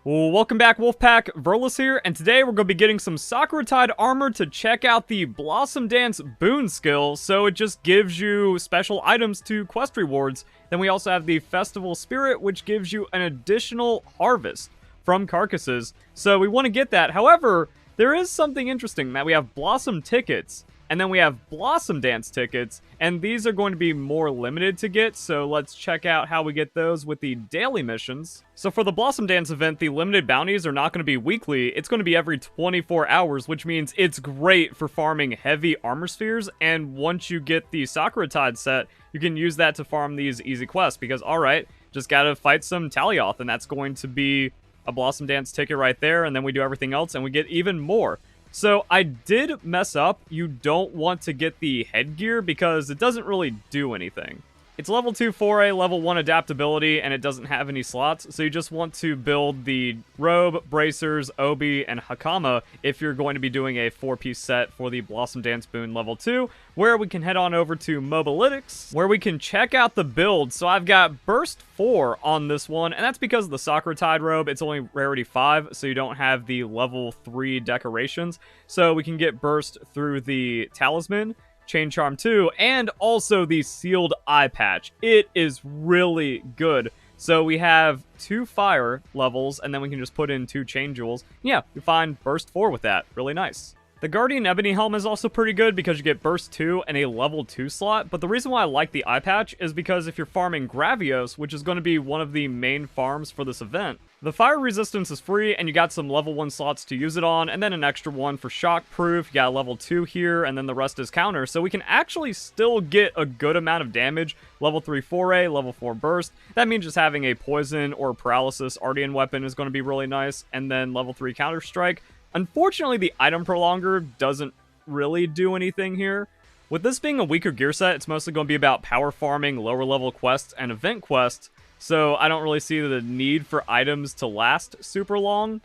Well, welcome back, Wolfpack. Verlis here, and today we're going to be getting some Sakuratide armor to check out the Blossomdance Boon skill, so it just gives you special items to quest rewards. Then we also have the Festival Spirit, which gives you an additional harvest from carcasses, so we want to get that. However, there is something interesting, that we have Blossom tickets, and then we have Blossomdance tickets, and these are going to be more limited to get, so let's check out how we get those with the daily missions. So for the Blossomdance event, the limited bounties are not going to be weekly, it's going to be every 24 hours, which means it's great for farming heavy armor spheres, and once you get the Sakuratide set, you can use that to farm these easy quests, because alright, just gotta fight some Talioth, and that's going to be a Blossomdance ticket right there, and then we do everything else, and we get even more. So I did mess up. You don't want to get the headgear because it doesn't really do anything. It's level 2 4A, level 1 adaptability, and it doesn't have any slots, so you just want to build the robe, bracers, obi, and hakama if you're going to be doing a 4-piece set for the Blossomdance Boon level 2, where we can head on over to Mobalytics, where we can check out the build. So I've got Burst 4 on this one, and that's because of the Sakuratide robe. It's only rarity 5, so you don't have the level 3 decorations, so we can get Burst through the Talisman, Chain Charm 2, and also the Sealed Eye Patch. It is really good. So we have 2 fire levels, and then we can just put in 2 chain jewels. Yeah, you find Burst 4 with that. Really nice. The Guardian Ebony Helm is also pretty good because you get Burst 2 and a level 2 slot, but the reason why I like the Eye Patch is because if you're farming Gravios, which is going to be one of the main farms for this event, the fire resistance is free, and you got some level 1 slots to use it on, and then an extra one for shock proof. You got a level 2 here, and then the rest is counter, so we can actually still get a good amount of damage. Level 3 4A, level 4 burst. That means just having a poison or paralysis Ardian weapon is going to be really nice, and then level 3 counter strike. Unfortunately, the item prolonger doesn't really do anything here. With this being a weaker gear set, it's mostly going to be about power farming, lower level quests, and event quests, so I don't really see the need for items to last super long.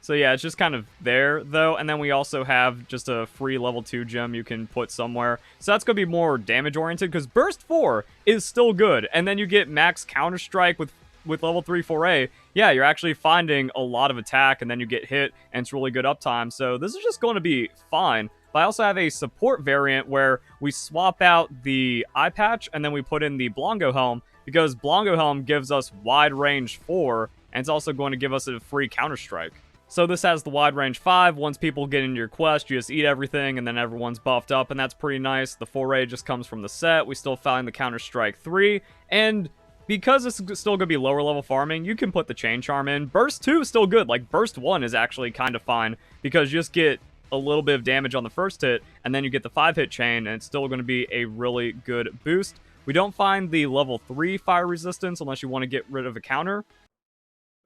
So yeah, it's just kind of there, though, and then we also have just a free level 2 gem you can put somewhere. So that's going to be more damage-oriented, because Burst 4 is still good, and then you get max Counter-Strike with level 3 4A, yeah, you're actually finding a lot of attack, and then you get hit, and it's really good uptime, so this is just going to be fine. But I also have a support variant where we swap out the eye patch, and then we put in the Blongo Helm, because Blongo Helm gives us wide range 4, and it's also going to give us a free Counter-Strike. So this has the wide range 5, once people get into your quest, you just eat everything, and then everyone's buffed up, and that's pretty nice. The 4A just comes from the set, we still find the Counter-Strike 3, and because this is still going to be lower level farming, you can put the Chain Charm in. Burst 2 is still good. Like, Burst 1 is actually kind of fine because you just get a little bit of damage on the first hit, and then you get the 5-hit chain, and it's still going to be a really good boost. We don't find the level 3 fire resistance unless you want to get rid of a counter.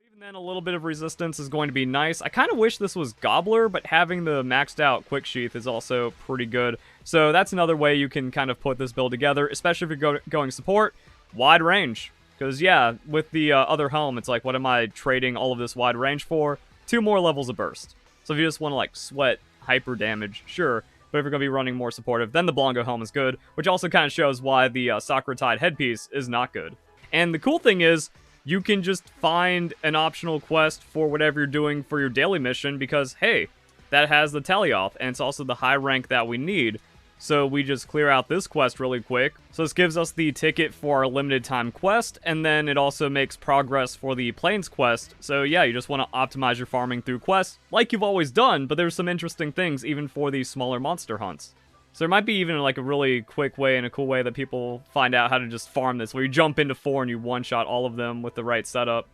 Even then, a little bit of resistance is going to be nice. I kind of wish this was Gobbler, but having the maxed out Quick Sheath is also pretty good. So that's another way you can kind of put this build together, especially if you're going support. Wide range, because yeah, with the other helm, it's like, what am I trading all of this wide range for? 2 more levels of burst. So if you just want to like sweat hyper damage, sure, but if you're going to be running more supportive, then the Blongo helm is good, which also kind of shows why the Sakuratide headpiece is not good. And the cool thing is, you can just find an optional quest for whatever you're doing for your daily mission, because hey, that has the Talioth, and it's also the high rank that we need. So we just clear out this quest really quick. So this gives us the ticket for our limited time quest, and then it also makes progress for the Plains quest. So yeah, you just want to optimize your farming through quests, like you've always done, but there's some interesting things even for these smaller monster hunts. So there might be even like a really quick way and a cool way that people find out how to just farm this, where you jump into 4 and you one-shot all of them with the right setup.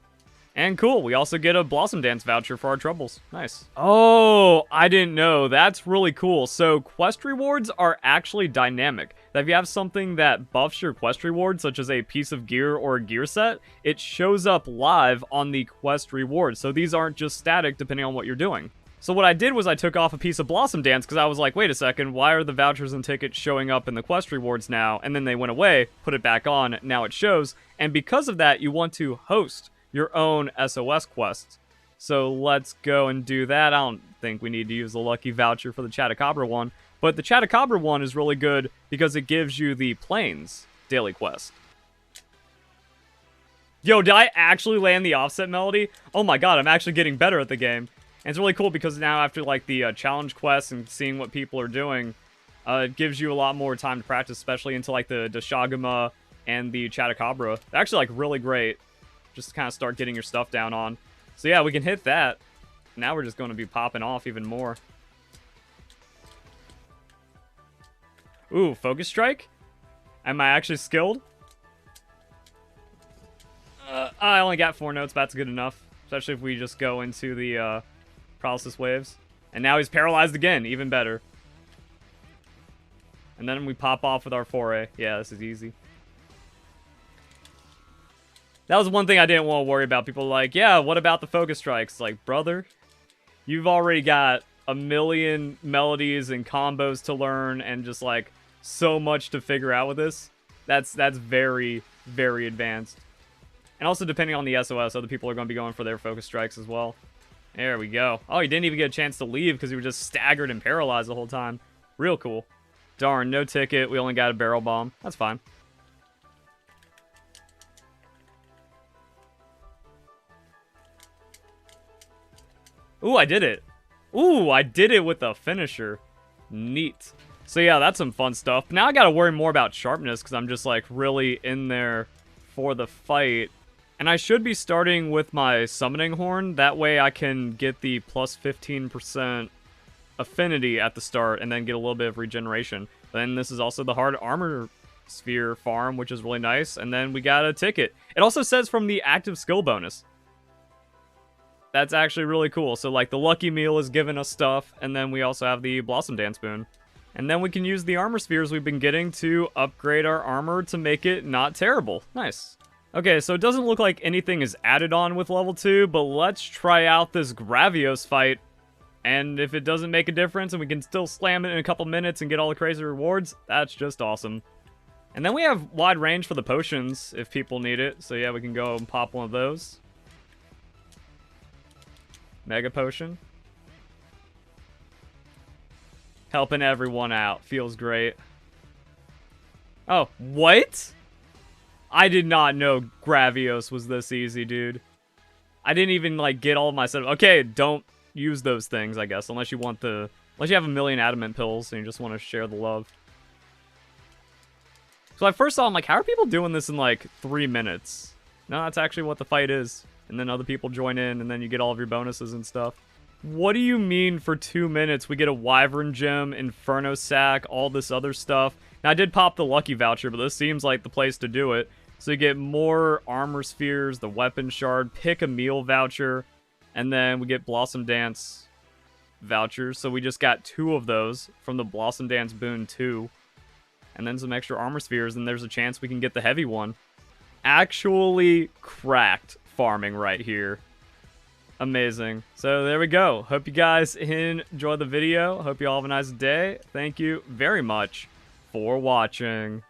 And cool, we also get a Blossomdance voucher for our troubles. Nice. Oh, I didn't know. That's really cool. So quest rewards are actually dynamic. That if you have something that buffs your quest reward, such as a piece of gear or a gear set, it shows up live on the quest reward. So these aren't just static depending on what you're doing. So what I did was I took off a piece of Blossomdance because I was like, wait a second, why are the vouchers and tickets showing up in the quest rewards now? And then they went away, put it back on, now it shows. And because of that, you want to host your own SOS quests. So let's go and do that. I don't think we need to use the lucky voucher for the Chatacabra one, but the Chatacabra one is really good because it gives you the Plains daily quest. Yo, did I actually land the offset melody? Oh my god, I'm actually getting better at the game. And it's really cool because now after, like, the challenge quests and seeing what people are doing, it gives you a lot more time to practice, especially into, like, the Shaguma and the Chattacabra. They're actually, like, really great. Just to kind of start getting your stuff down on. So yeah, we can hit that. Now we're just going to be popping off even more. Ooh, Focus Strike? Am I actually skilled? I only got 4 notes, but that's good enough. Especially if we just go into the paralysis waves. And now he's paralyzed again, even better. And then we pop off with our foray. Yeah, this is easy. That was one thing I didn't want to worry about. People like, yeah, what about the focus strikes? Like, brother, you've already got a million melodies and combos to learn and just, like, so much to figure out with this. That's very, very advanced. And also, depending on the SOS, other people are going to be going for their focus strikes as well. There we go. Oh, he didn't even get a chance to leave because he was just staggered and paralyzed the whole time. Real cool. Darn, no ticket. We only got a barrel bomb. That's fine. Ooh, I did it. Ooh, I did it with a finisher. Neat. So yeah, that's some fun stuff. Now I gotta worry more about sharpness because I'm just, like, really in there for the fight. And I should be starting with my summoning horn. That way I can get the plus 15% affinity at the start and then get a little bit of regeneration. Then this is also the hard armor sphere farm, which is really nice. And then we got a ticket. It also says from the active skill bonus. That's actually really cool. So, like, the Lucky Meal is giving us stuff, and then we also have the Blossomdance Boon. And then we can use the armor spheres we've been getting to upgrade our armor to make it not terrible. Nice. Okay, so it doesn't look like anything is added on with level 2, but let's try out this Gravios fight. And if it doesn't make a difference and we can still slam it in a couple minutes and get all the crazy rewards, that's just awesome. And then we have wide range for the potions if people need it. So yeah, we can go and pop one of those. Mega Potion. Helping everyone out. Feels great. Oh, what? I did not know Gravios was this easy, dude. I didn't even, like, get all of my stuff. Okay, don't use those things, I guess, unless you want the... Unless you have a million adamant pills and you just want to share the love. So I first saw, I'm like, how are people doing this in, like, 3 minutes? No, that's actually what the fight is. And then other people join in, and then you get all of your bonuses and stuff. What do you mean for 2 minutes we get a Wyvern Gem, Inferno Sack, all this other stuff? Now, I did pop the Lucky Voucher, but this seems like the place to do it. So you get more Armor Spheres, the Weapon Shard, Pick a Meal Voucher, and then we get Blossomdance Vouchers. So we just got 2 of those from the Blossomdance Boon 2. And then some extra Armor Spheres, and there's a chance we can get the heavy one. Actually cracked farming right here. Amazing. So there we go. Hope you guys enjoy the video. Hope you all have a nice day. Thank you very much for watching.